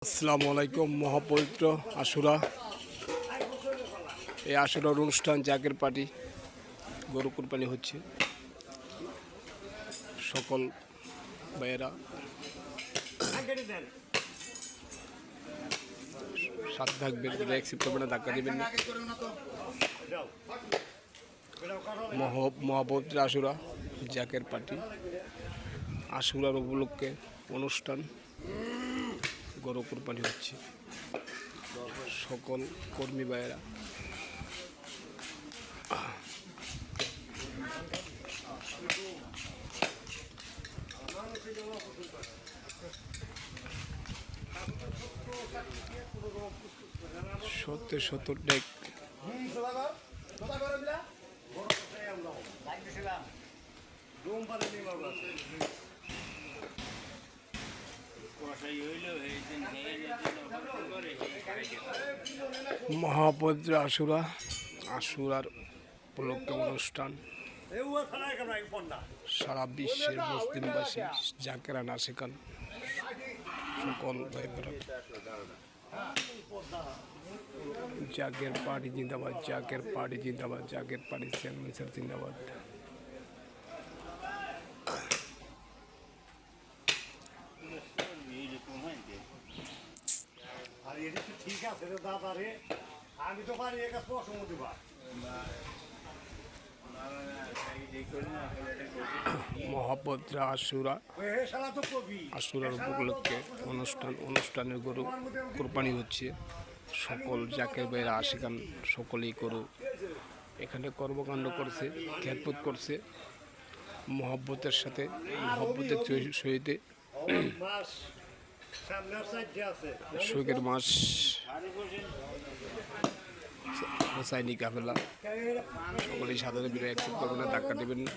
আসসালামু আলাইকুম। মহাপবিত্র আশুরা, এই আশুরার অনুষ্ঠান জাকের পার্টি গরু কুরবানি হচ্ছে। সকল ভাইয়েরা সাথে থাকবেন, অ্যাকসেপ্ট করবেন না, ধাক্কা দেবেন না। মহাপবিত্র আশুরা জাকের পার্টি আশুরার উপলক্ষে অনুষ্ঠান গরু কুরবানি হচ্ছে। সকল কর্মী ভাইয়েরা সত্তর ডেক মহাপবিত্র আশুরার উপলক্ষে অনুষ্ঠান। সারা বিশ্বের মুসলিমবাসী জাকেরা না শেখান সকল ভাইরা জাকের পার্টি জিন্দাবাদ, জাকের পার্টি জিন্দাবাদ, জাকের পার্টি চেয়ারম্যান স্যার জিন্দাবাদ। ঠিক আছে রে দাদা রে, আমি তো পারি এক অসম্মতি বা মহাপবিত্র আশুরার উপলক্ষে অনুষ্ঠানের গরু কোরবানি হচ্ছে। সকল জাকের ভাইরা আশিকান সকলেই গরু এখানে কর্মকাণ্ড করছে, খ্যাতবোধ করছে মহব্বতের সাথে, মহব্বতের সহিতে। শোকের মাস হোসাইনি কাফেলা সকলেই সাধারণ বিরোধী অ্যাকসেপ্ট করবেন না, ধাক্কা দেবেন না।